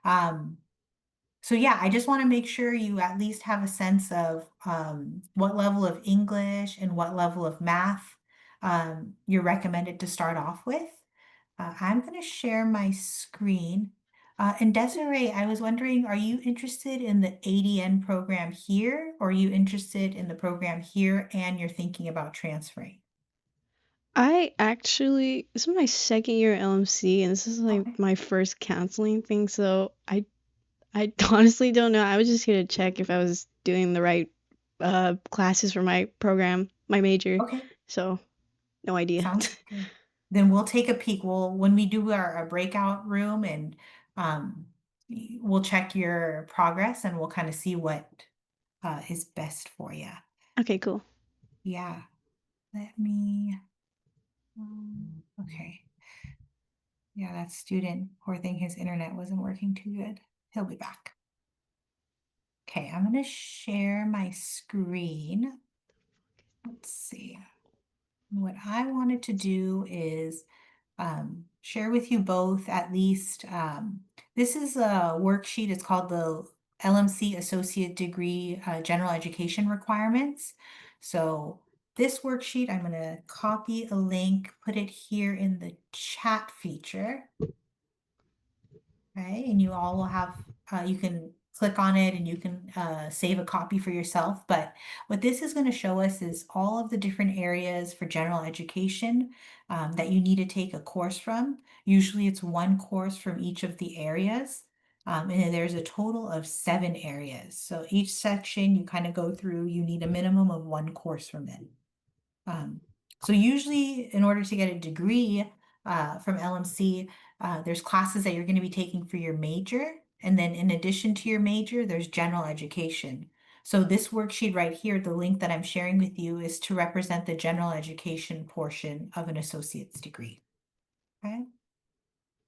So yeah, I just want to make sure you at least have a sense of what level of English and what level of math you're recommended to start off with. I'm going to share my screen. And Desiree, I was wondering, are you interested in the ADN program here, or are you interested in the program here and you're thinking about transferring? This is my second year at LMC, and this is like Okay. my first counseling thing, so I honestly don't know. I was just here to check if I was doing the right classes for my program, my major. Okay. So, no idea. Sounds good. Then we'll take a peek. When we do our breakout room and um, we'll check your progress and we'll kind of see what is best for you. Okay, cool. Yeah. Let me, okay. Yeah, that student, poor thing, his internet wasn't working too good. He'll be back. Okay, I'm gonna share my screen. Let's see. What I wanted to do is share with you both at least. This is a worksheet. It's called the LMC Associate Degree General Education Requirements. So this worksheet, I'm going to copy a link, put it here in the chat feature. Okay, and you all will have, you can click on it and you can save a copy for yourself. But what this is going to show us is all of the different areas for general education that you need to take a course from. Usually it's one course from each of the areas. And then there's a total of 7 areas. So each section you kind of go through, you need a minimum of one course from it. Um, so usually in order to get a degree from LMC, there's classes that you're going to be taking for your major. And then in addition to your major, there's general education. So this worksheet right here, the link that I'm sharing with you is to represent the general education portion of an associate's degree. Okay.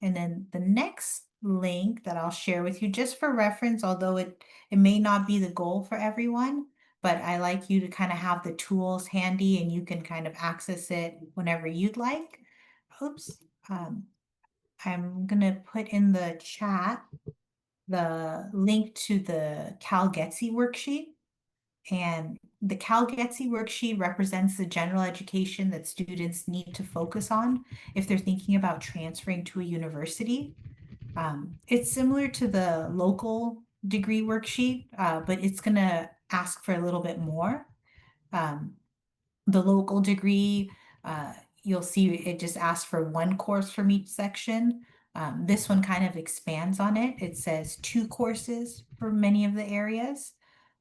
And then the next link that I'll share with you just for reference, although it may not be the goal for everyone, but I like you to kind of have the tools handy and you can kind of access it whenever you'd like. Oops. Um, I'm gonna put in the chat the link to the CalGETSI worksheet. And the CalGETSI worksheet represents the general education that students need to focus on if they're thinking about transferring to a university. It's similar to the local degree worksheet, but it's going to ask for a little bit more. Um, the local degree, you'll see it just asks for one course from each section. This one kind of expands on it. It says 2 courses for many of the areas.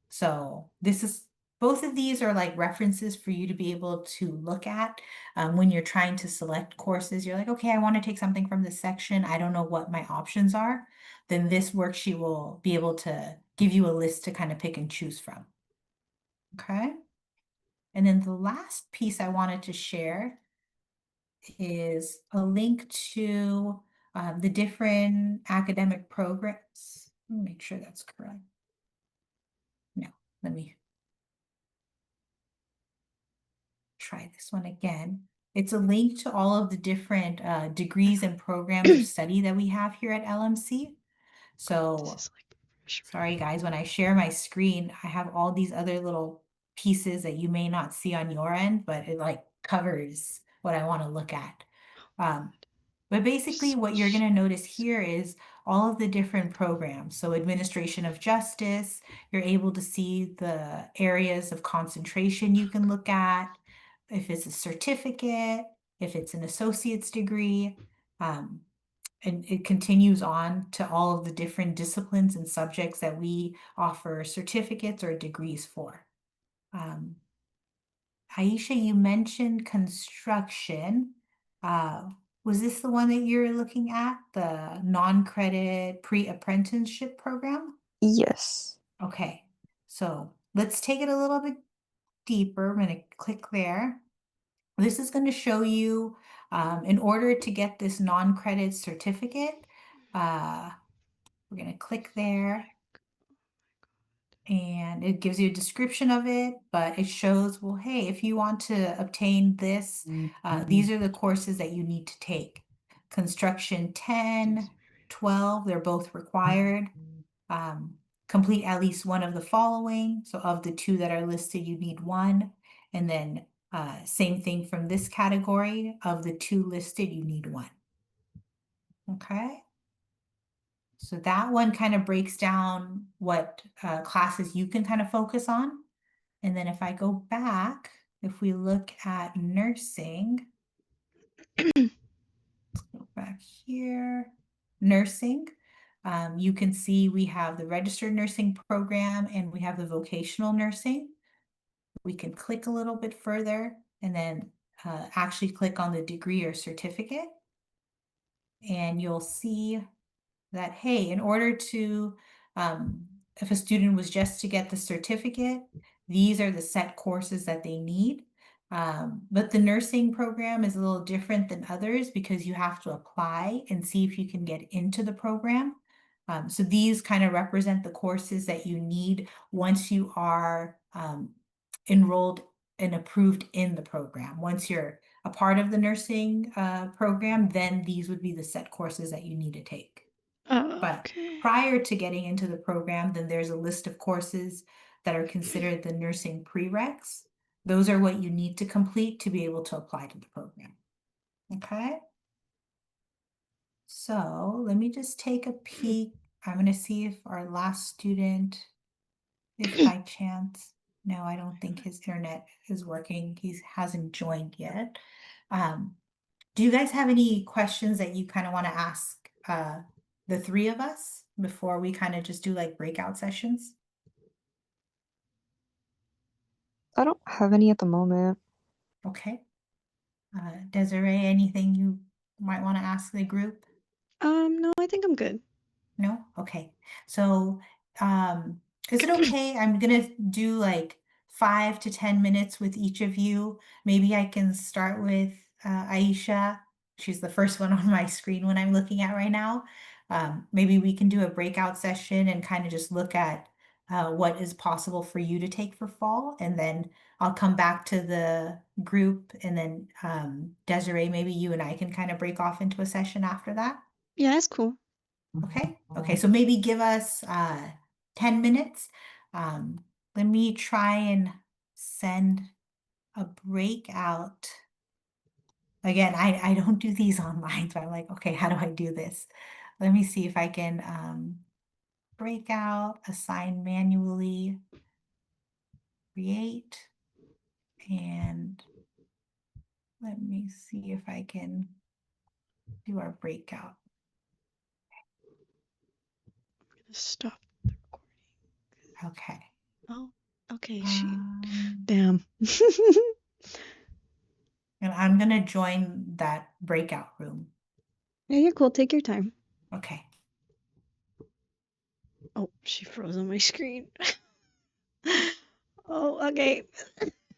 So this is both of these are like references for you to be able to look at when you're trying to select courses. You're like, okay, I want to take something from this section. I don't know what my options are. Then this worksheet will be able to give you a list to kind of pick and choose from. Okay. And then the last piece I wanted to share is a link to the different academic programs. Let me make sure that's correct. No, let me try this one again. It's a link to all of the different degrees and programs of study that we have here at LMC. This So is like refresh sorry guys, when I share my screen, I have all these other little pieces that you may not see on your end, but it like covers what I want to look at. Um, but basically what you're going to notice here is all of the different programs. So administration of justice, you're able to see the areas of concentration you can look at, if it's a certificate, if it's an associate's degree, um, and it continues on to all of the different disciplines and subjects that we offer certificates or degrees for. Um, Aisha, you mentioned construction. Uh, was this the one that you're looking at, the non-credit pre-apprenticeship program? Yes. Okay, so let's take it a little bit deeper. I'm going to click there. This is going to show you, in order to get this non-credit certificate, uh, we're going to click there and it gives you a description of it, but it shows, well, hey, if you want to obtain this, these are the courses that you need to take. Construction 10, 12, they're both required. Complete at least one of the following. So of the two that are listed, you need one. And then same thing from this category. Of the two listed, you need one. Okay. So that one kind of breaks down what classes you can kind of focus on. And then if I go back, if we look at nursing, let's go back here, nursing, you can see we have the registered nursing program and we have the vocational nursing. We can click a little bit further and then actually click on the degree or certificate. And you'll see that, hey, in order to, if a student was just to get the certificate, these are the set courses that they need. But the nursing program is a little different than others because you have to apply and see if you can get into the program. So these kind of represent the courses that you need once you are enrolled and approved in the program. Once you're a part of the nursing program, then these would be the set courses that you need to take. But Okay. prior to getting into the program, then there's a list of courses that are considered the nursing prereqs. Those are what you need to complete to be able to apply to the program. Okay. So let me just take a peek. I'm going to see if our last student, if by chance, no, I don't think his internet is working. He hasn't joined yet. Do you guys have any questions that you kind of want to ask the three of us before we kind of just do like breakout sessions? I don't have any at the moment. Okay. Desiree, anything you might want to ask the group? No, I think I'm good. No? Okay. So, is it okay? I'm gonna do like 5 to 10 minutes with each of you. Maybe I can start with Aisha. She's the first one on my screen when I'm looking at right now. Maybe we can do a breakout session and kind of just look at what is possible for you to take for fall. And then I'll come back to the group and then Desiree, maybe you and I can kind of break off into a session after that. Yeah, that's cool. Okay, okay, so maybe give us 10 minutes. Let me try and send a breakout. Again, I don't do these online, so I'm like, okay, how do I do this? Let me see if I can breakout, assign manually, create, and let me see if I can do our breakout. Stop the recording. Okay. Oh, okay, shoot. Um, Damn. and I'm gonna join that breakout room. Yeah, you're cool. Take your time. Okay. Oh, she froze on my screen. Oh, okay.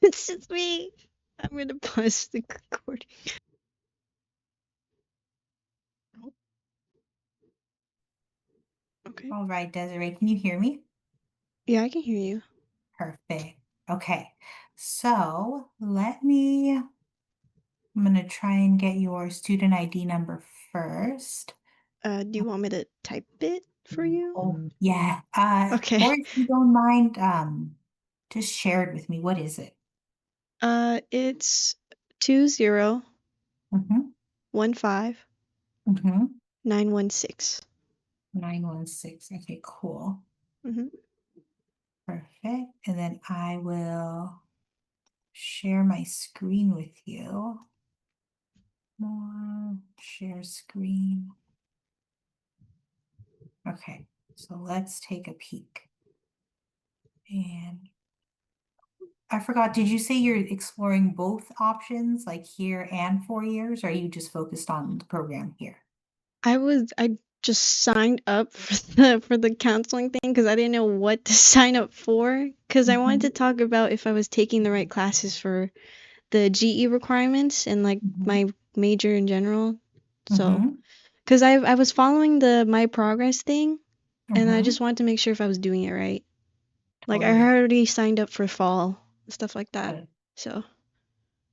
It's just me. I'm gonna pause the recording. Oh. Okay. All right, Desiree, can you hear me? Yeah, I can hear you. Perfect. Okay. So I'm gonna try and get your student ID number first. Do you want me to type it for you? Oh, yeah. Okay. Or if you don't mind, just share it with me. What is it? It's 2015 Mm-hmm. Mm-hmm. 916. 916. Okay, cool. Mm-hmm. Perfect. And then I will share my screen with you. More, share screen. Okay, so let's take a peek. And I forgot, did you say you're exploring both options, like here and 4 years, or are you just focused on the program here? I just signed up for the counseling thing because I didn't know what to sign up for because I wanted to talk about if I was taking the right classes for the GE requirements and like my major in general. So, because I was following the My Progress thing and I just wanted to make sure if I was doing it right. Like I Totally. already signed up for fall and stuff like that. Good. So,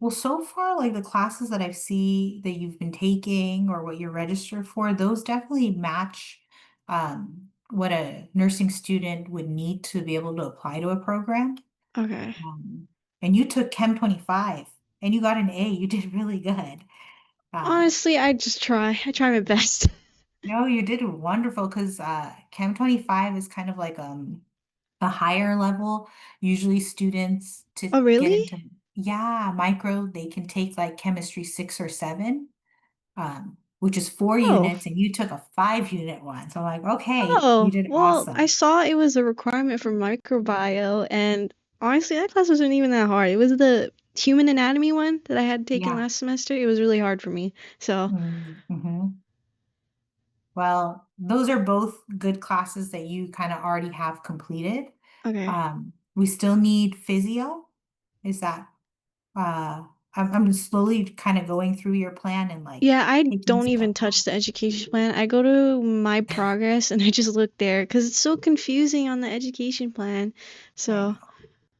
Well, so far, like the classes that I've seen that you've been taking or what you're registered for, those definitely match what a nursing student would need to be able to apply to a program. Okay. Um, and you took Chem 25 and you got an A. You did really good. Uh, Honestly, I just try. I try my best. no, you did wonderful because Chem 25 is kind of like a higher level. Usually students to Oh, get really? into, yeah, micro, they can take like chemistry 6 or 7, which is 4 units, Oh. and you took a 5 unit one. So I'm like, okay, you Oh, did well, I awesome. saw it was a requirement for microbio, and honestly, that class wasn't even that hard. It was the human anatomy one that I had taken Yeah. last semester. It was really hard for me. So, Mm-hmm. Well, those are both good classes that you kind of already have completed. okay. We still need physio. Is that I'm slowly kind of going through your plan and like Yeah, I taking don't stuff even touch off. the education plan. I go to my progress and I just look there because it's so confusing on the education plan. I So, know.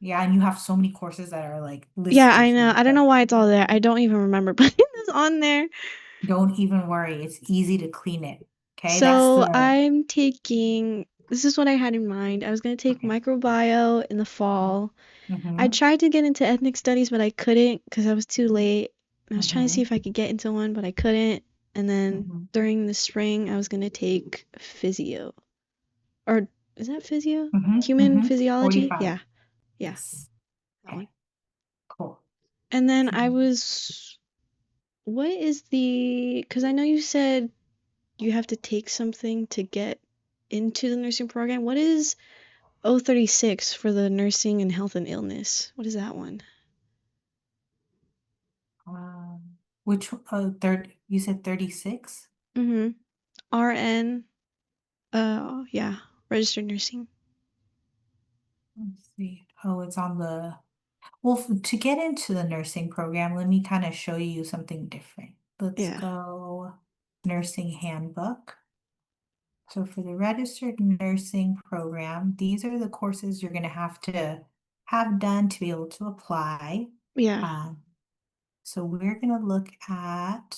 Yeah, and you have so many courses that are like yeah, listed I know. here. I don't know So why it's all there. I don't even remember putting this on there. don't even worry. It's easy to clean it. Okay, that's So the I'm taking, this is what I had in mind. I was going to take okay. microbio in the fall. I Mm-hmm. tried to get into ethnic studies, but I couldn't because I was too late. I was trying to see Mm-hmm. if I could get into one, but I couldn't. And then Mm-hmm. during the spring, I was going to take physio. Or is that physio? Mm-hmm. Human Mm-hmm. physiology? 45. Yeah, yeah, Yes. that Okay, one. cool. And then I Mhm. was, what is the, because I know you said you have to take something to get into the nursing program. What is 036 for the nursing and health and illness? What is that one? Which third you said 36? Mm-hmm. RN, yeah, registered nursing. Let's see. Oh, it's on the well, to get into the nursing program, let me kind of show you something different. Let's Yeah, go nursing handbook. So for the registered nursing program, these are the courses you're going to have done to be able to apply. yeah. Um, so we're going to look at,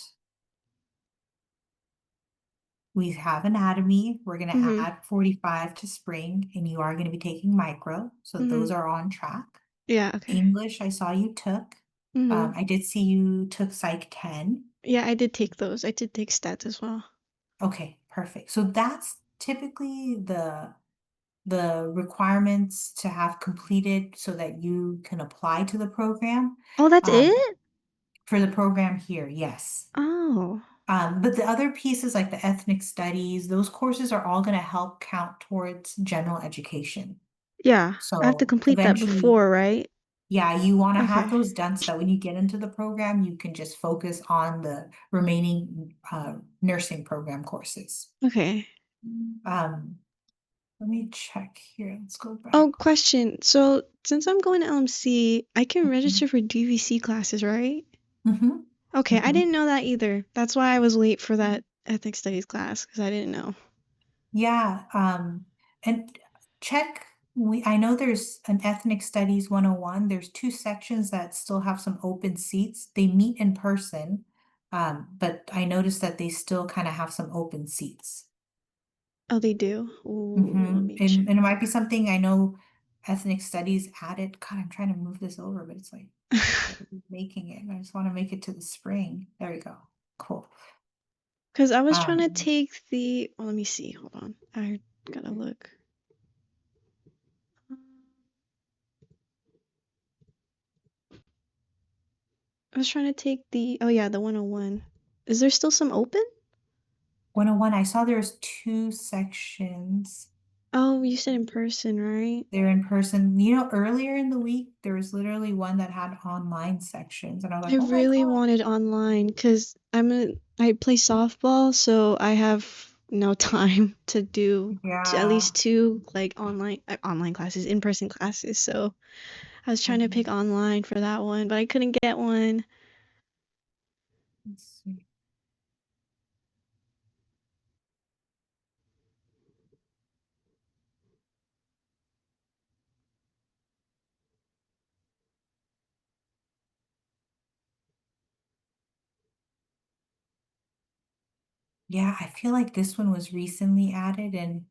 we have anatomy. We're going to Mm-hmm. add 45 to spring, and you are going to be taking micro. So Mm-hmm. those are on track. Yeah, okay. English, I saw you took. Mm-hmm. I did see you took Psych 10. Yeah, I did take those. I did take stats as well. Okay, perfect. So that's typically the requirements to have completed so that you can apply to the program. Oh, that's Um, it? for the program here, yes. Oh, But the other pieces like the ethnic studies, those courses are all going to help count towards general education. yeah. I have to So complete that eventually, before, right? yeah, you want to have Okay. those done so that when you get into the program, you can just focus on the remaining nursing program courses. Okay. Um, let me check here. Let's go back. Oh, question. So, since I'm going to LMC, I can Mhm. register for DVC classes, right? Mhm. Okay, I Mhm. didn't know that either. That's why I was late for that ethnic studies class, because I didn't know. Yeah, and check, I know there's an ethnic studies 101. There's 2 sections that still have some open seats. They meet in person, but I noticed that they still kind of have some open seats. Oh, they do? Ooh, let Mm-hmm. me check. And it might be something I know ethnic studies added. God, I'm trying to move this over, but it's like making it. I just want to make it to the spring. There we go. Cool. Because I was trying to Um, take the. Oh, let me see. Hold on. I gotta look. I was trying to take the. Oh, yeah, the 101. Is there still some open? 101, I saw there's 2 sections. Oh, you said in person, right? They're in person. You know, earlier in the week, there was literally one that had online sections, and I was I like, oh my really God. wanted online because I play softball, so I have no time to do at Yeah. least two like online classes, in-person classes. So I was trying to Mhm. pick online for that one, but I couldn't get one. Let's see. Yeah, I feel like this one was recently added, and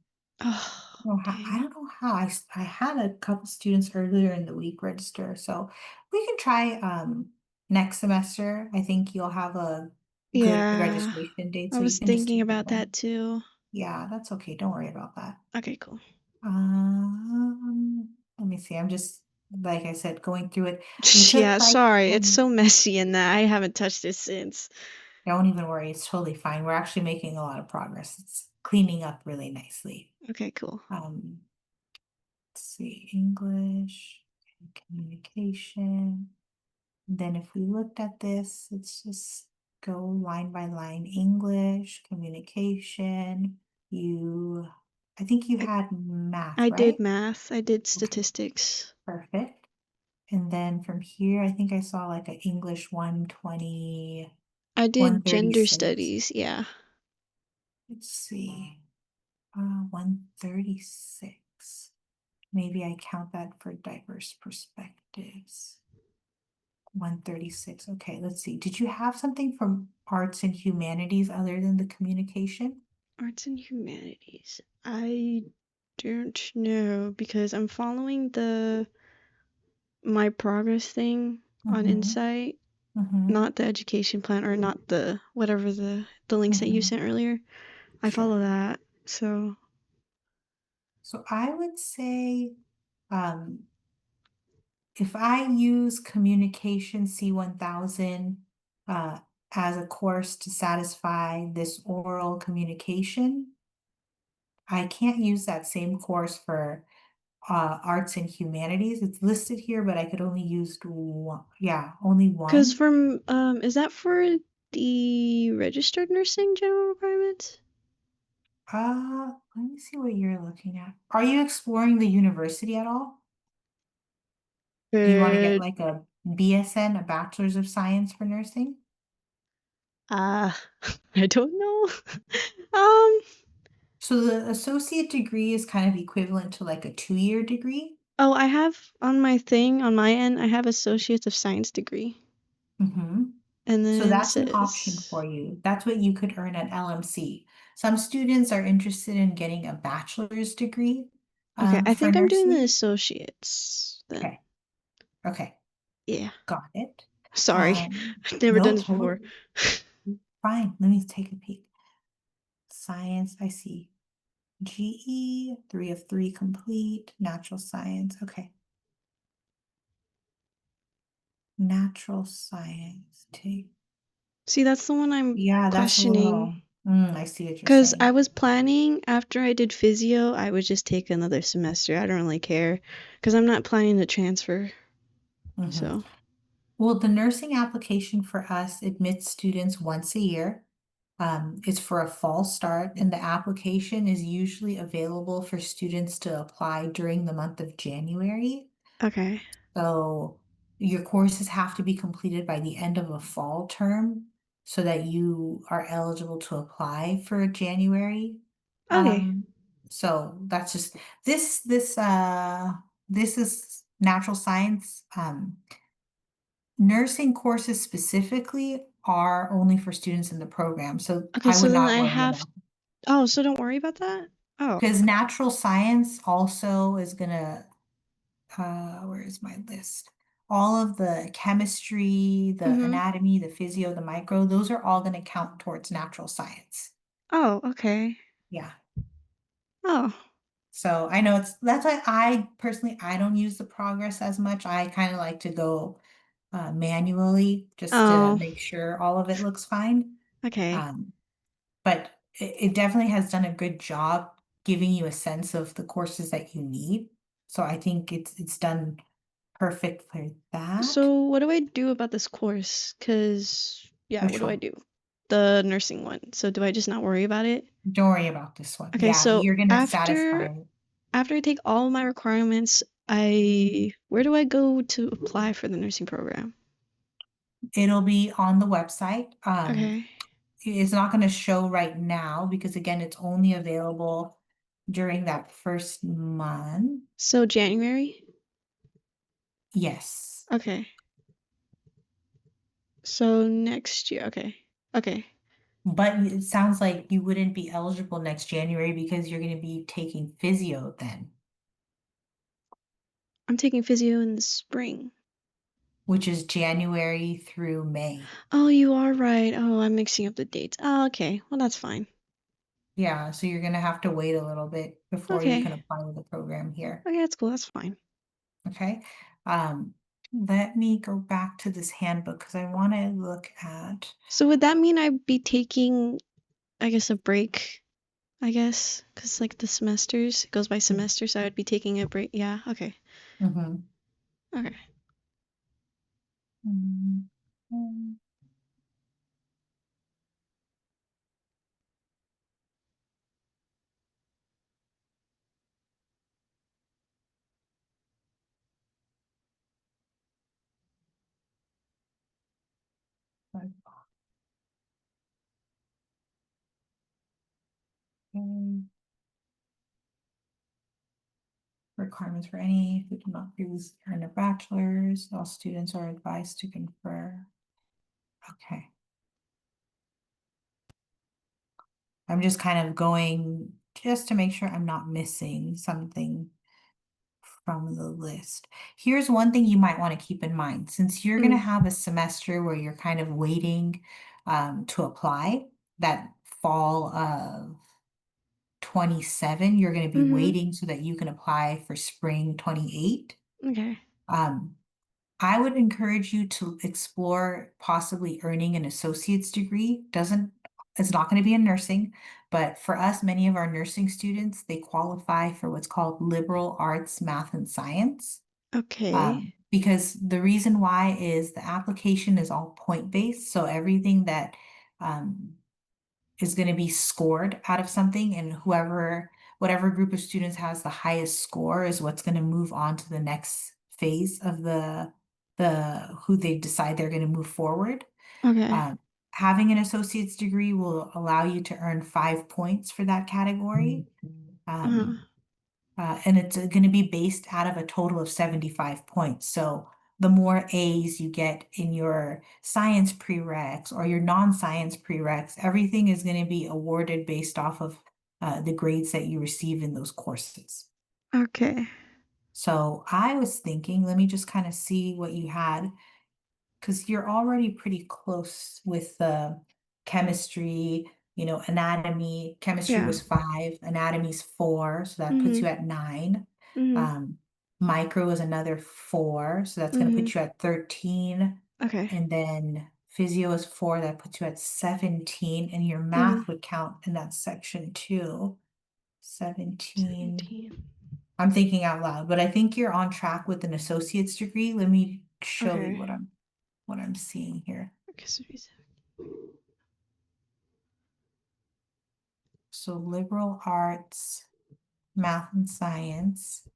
Oh, I dang. don't know how. I had a couple students earlier in the week register, so we can try next semester. I think you'll have a good Yeah, registration date, I so you was can just thinking take it about that then. too. Yeah, that's okay. Don't worry about that. Okay, cool. Let me see. I'm just, like I said, going through it. We took Yeah, like, sorry, it's so messy in that I haven't touched it since. don't even worry. It's totally fine. We're actually making a lot of progress. It's cleaning up really nicely. Okay, cool. Let's see, English, and communication. Then if we looked at this, let's just go line by line. English, communication. I think you I, had math, I did right? math, I did Okay, statistics. perfect. And then from here, I think I saw like an English 120, I did gender 136. studies, yeah. Let's see, 136. Maybe I count that for diverse perspectives. 136. Okay, let's see. Did you have something from arts and humanities other than the communication? Arts and humanities. I don't know because I'm following the my progress thing on Mm-hmm. Insight, Mm-hmm. not the education plan or not the whatever the links that you Mm-hmm. sent earlier. I Sure. follow that. So, So I would say, um, if I use communication C1000 uh, as a course to satisfy this oral communication, I can't use that same course for arts and humanities. It's listed here, but I could only use one. Yeah, only cause one. from is that for the registered nursing general requirements? Let me see what you're looking at. Are you exploring the university at all? Do you want to get Uh, like a BSN, a Bachelor's of Science for Nursing? uh I don't know. um, So the associate degree is kind of equivalent to like a 2-year degree. oh, I have on my thing on my end, I have Associates of Science degree. Mm-hmm. And So then it that's an option for says, you. That's what you could earn at LMC. Some students are interested in getting a bachelor's degree okay, I for think I'm doing the nursing. associates then. Okay, okay, Yeah. got it. Sorry. I've never No, done this before. totally fine. Let me take a peek. Science, I see. GE, 3 of 3 complete. Natural science, okay. Natural science, take. See, that's the one I'm Yeah, that's a questioning. little, I see what you're Because I saying. was planning after I did physio, I would just take another semester. I don't really care. Because I'm not planning to transfer. Mhm. So, Well, the nursing application for us admits students once a year. It's for a fall start, and the application is usually available for students to apply during the month of January. okay. So your courses have to be completed by the end of a fall term so that you are eligible to apply for January. Okay. Um, so that's just this is natural science. Nursing courses specifically are only for students in the program, so Okay, I so would then not I worry have. about it. Oh, so don't worry about that? Oh. Because natural science also is gonna where is my list? All of the chemistry, the Mm-hmm. anatomy, the physio, the micro, those are all going to count towards natural science. Oh, okay. Yeah. Oh. So I know that's why I personally I don't use the progress as much. I kind of like to go manually just to Oh. make sure all of it looks fine. Okay. Um, but it definitely has done a good job giving you a sense of the courses that you need. So I think it's done perfect for that. So what do I do about this course? Because, yeah, what Which do I one? do? The nursing one. So do I just not worry about it? Don't worry about this one. Okay, Yeah, so you're gonna after satisfy. after I take all my requirements, I where do I go to apply for the nursing program? It'll be on the website. Okay. It's not gonna show right now because again, it's only available during that first month. So January? Yes. Okay. So next year. Okay. Okay. But it sounds like you wouldn't be eligible next January because you're going to be taking physio then, I'm taking physio in the spring. which is January through May. Oh, you are right. Oh, I'm mixing up the dates. Oh, okay. Well, that's fine. Yeah, so you're going to have to wait a little bit before you Okay. can apply to the program here. Okay, that's cool. That's fine. Okay. Um, Let me go back to this handbook because I want to look at. So would that mean I'd be taking, I guess, a break? I guess, because like the semesters, it goes by semester, so I would be taking a break. Yeah, okay. Mhm. Okay. Mm, mm. Okay. Requirements for any who do not previously earn a bachelor's. All students are advised to confer. Okay. I'm just kind of going just to make sure I'm not missing something from the list. Here's one thing you might want to keep in mind. Since you're going to Mm, have a semester where you're kind of waiting to apply, that fall of 27, you're going to be mm-hmm. waiting so that you can apply for spring 28. Okay. Um, I would encourage you to explore possibly earning an associate's degree. It's not going to be in nursing, but for us, many of our nursing students, they qualify for what's called liberal arts, math, and science. Okay. Because the reason why is the application is all point-based, so everything that um, is going to be scored out of something, and whatever group of students has the highest score is what's going to move on to the next phase of the who they decide they're going to move forward. Okay. Um, Having an associate's degree will allow you to earn 5 points for that category. Uh, Um, and it's going to be based out of a total of 75 points. So the more A's you get in your science prereqs or your non-science prereqs, everything is going to be awarded based off of the grades that you receive in those courses. okay. So I was thinking, let me just kind of see what you had, because you're already pretty close with the chemistry, anatomy. Chemistry Yeah. was 5, anatomy's 4, so that puts Mm-hmm. you at 9. Mm-hmm. Um, Micro is another 4, so that's going to Mm-hmm. put you at 13. Okay. And then physio is 4, that puts you at 17. And your Mm-hmm. math would count in that section too. 17. 17. I'm thinking out loud, but I think you're on track with an associate's degree. Let me show you Okay. what I'm seeing here. Okay, so we said- So liberal arts, math and science.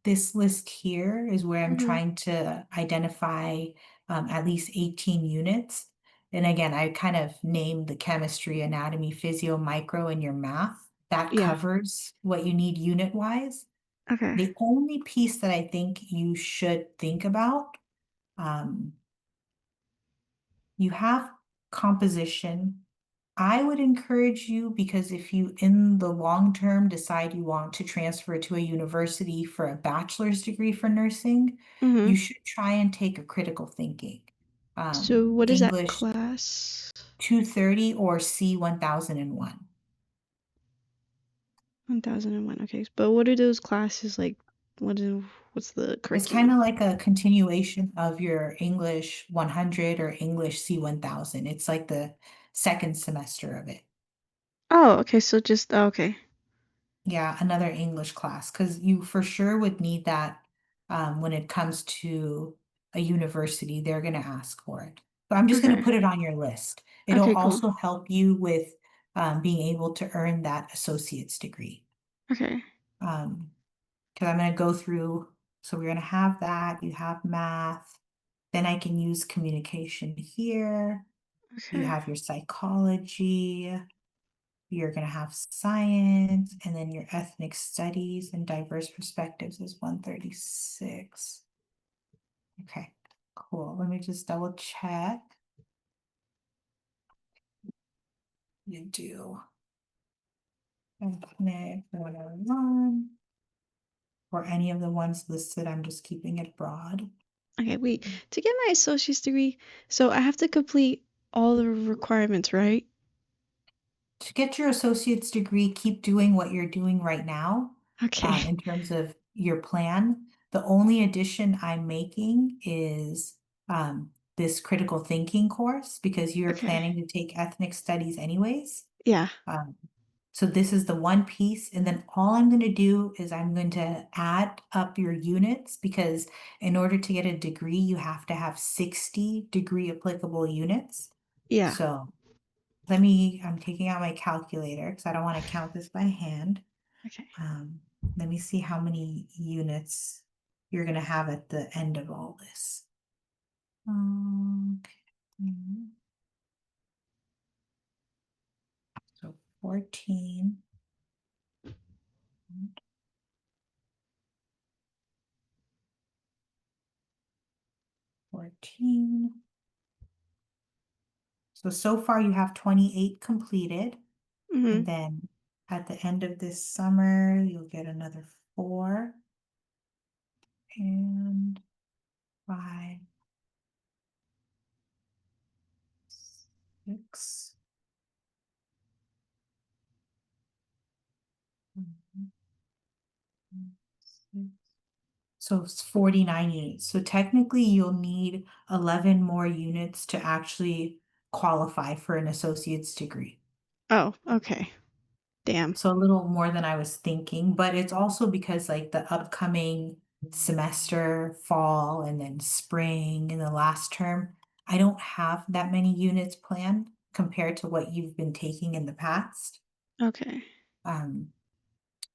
This list here is where I'm Mhm. trying to identify at least 18 units. And again, I kind of named the chemistry, anatomy, physio, micro, and your math. That Yeah. covers what you need unit wise. Okay. The only piece that I think you should think about, um, you have composition. I would encourage you, because if you in the long term decide you want to transfer to a university for a bachelor's degree for nursing, Mm-hmm. you should try and take a critical thinking. So what is that English class? 230 or C 1001. 1001. Okay. But what are those classes like? What's the It's kind curriculum? of like a continuation of your English 100 or English C 1000. It's like the second semester of it. Oh, okay. So just okay. Yeah, another English class, because you for sure would need that when it comes to a university, they're going to ask for it. But I'm just going to Okay. put it on your list. It'll Okay, cool. also help you with being able to earn that associate's degree. Okay. Because I'm going to go through, so we're going to have that, you have math, then I can use communication here. You Okay. have your psychology. You're going to have science, and then your ethnic studies and diverse perspectives is 136. Okay, cool. Let me just double check. you do ethnic 101 or any of the ones listed. I'm just keeping it broad. Okay, wait. To get my associate's degree, so I have to complete all the requirements, right? To get your associate's degree, keep doing what you're doing right now. Okay. In terms of your plan. The only addition I'm making is this critical thinking course because you're Okay. planning to take ethnic studies anyways. Yeah. Um, so this is the one piece, and then all I'm going to do is I'm going to add up your units because in order to get a degree, you have to have 60 degree applicable units. Yeah. So I'm taking out my calculator because I don't want to count this by hand. Okay. Let me see how many units you're gonna have at the end of all this. Okay. So 14. 14. So far you have 28 completed. Mm-hmm. And then at the end of this summer, you'll get another 4 and 5, 6. Mhm. So it's 49 units. So technically you'll need 11 more units to actually qualify for an associate's degree. Oh, okay. Damn. So a little more than I was thinking, but it's also because like the upcoming semester, fall, and then spring and the last term, I don't have that many units planned compared to what you've been taking in the past. Okay. Um,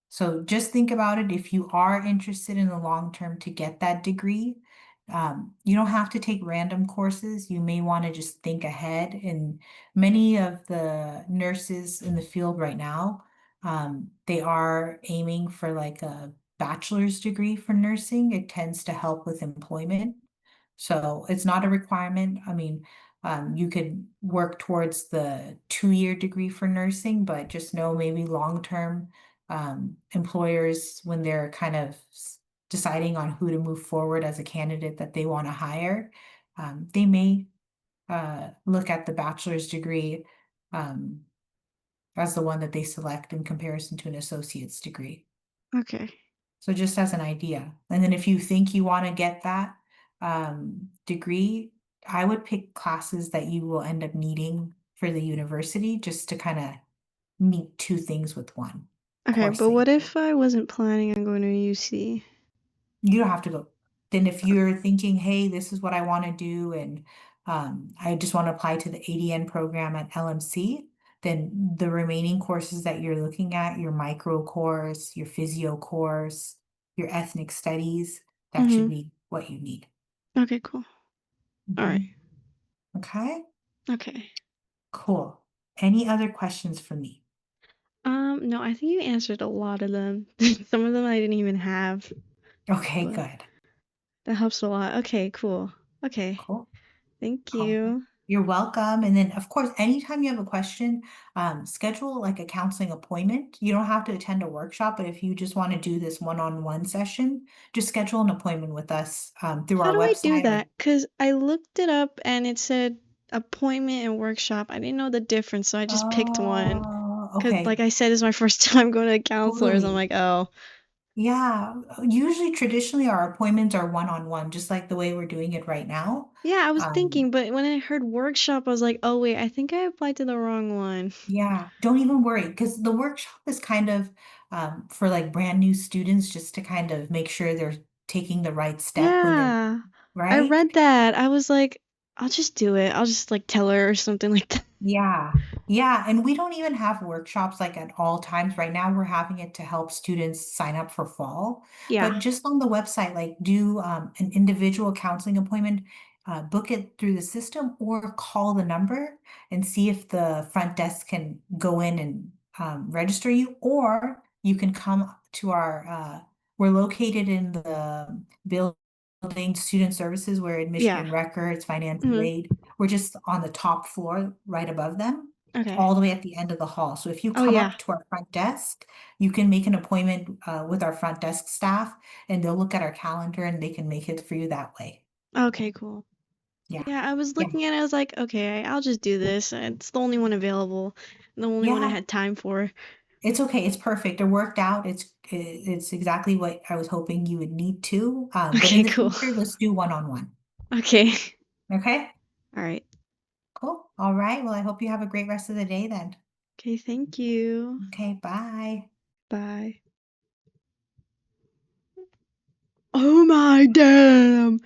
So just think about it. If you are interested in the long term to get that degree, you don't have to take random courses. You may want to just think ahead. And many of the nurses in the field right now, they are aiming for like a bachelor's degree for nursing. It tends to help with employment. So it's not a requirement. I mean, you could work towards the 2-year degree for nursing, but just know maybe long term employers when they're kind of deciding on who to move forward as a candidate that they want to hire, they may look at the bachelor's degree um, as the one that they select in comparison to an associate's degree. Okay. So just as an idea. And then if you think you want to get that degree, I would pick classes that you will end up needing for the university just to kind of meet two things with one Okay, but coursing. what if I wasn't planning on going to UC? You don't have to go. Then if you're thinking, hey, this is what I want to do, and I just want to apply to the ADN program at LMC, then the remaining courses that you're looking at, your micro course, your physio course, your ethnic studies, that should Mm-hmm. be what you need. Okay, cool. All right. Mhm. Okay, Okay. cool. Any other questions for me? No, I think you answered a lot of them. Some of them I didn't even have, Okay, but good. that helps a lot. Okay, cool. Okay. Cool. Thank Cool. you. You're welcome. And then, of course, anytime you have a question, schedule like a counseling appointment. You don't have to attend a workshop, but if you just want to do this one-on-one session, just schedule an appointment with us through How our do I do website. that? Because I looked it up and it said appointment and workshop. I didn't know the difference, so I just picked one. Oh, Because, okay, like I said, it's my first time going to a counselor, so I'm totally. like, oh. Yeah, usually traditionally our appointments are one-on-one, just like the way we're doing it right now. Yeah, I was Um, thinking, but when I heard workshop, I was like, oh, wait, I think I applied to the wrong one. Yeah, don't even worry because the workshop is kind of for like brand new students just to kind of make sure they're taking the right step when they're Yeah, I right. read that. I was like, I'll just do it. I'll just like tell her or something like that. Yeah, yeah, and we don't even have workshops like at all times. Right now, we're having it to help students sign up for fall. Yeah, But just on the website, like do an individual counseling appointment, book it through the system or call the number and see if the front desk can go in and register you, or you can come to we're located in the building student services. We're in yeah. Michigan Records, financial Hmm. aid. We're just on the top floor right above them. Okay. all the way at the end of the hall. So if you Oh come yeah. up to our front desk, you can make an appointment with our front desk staff, and they'll look at our calendar and they can make it for you that way. Okay, cool. Yeah. Yeah, I was Yeah. looking at it, I was like, okay, I'll just do this. It's the only one available, the only one I Yeah. had time for. It's okay. It's perfect. It worked out. It's exactly what I was hoping you would need to. But in Okay, the cool. future, let's do one-on-one. Okay. Okay? All right. Cool. All right. Well, I hope you have a great rest of the day then. Okay, thank you. Okay, bye. Bye. Oh my damn.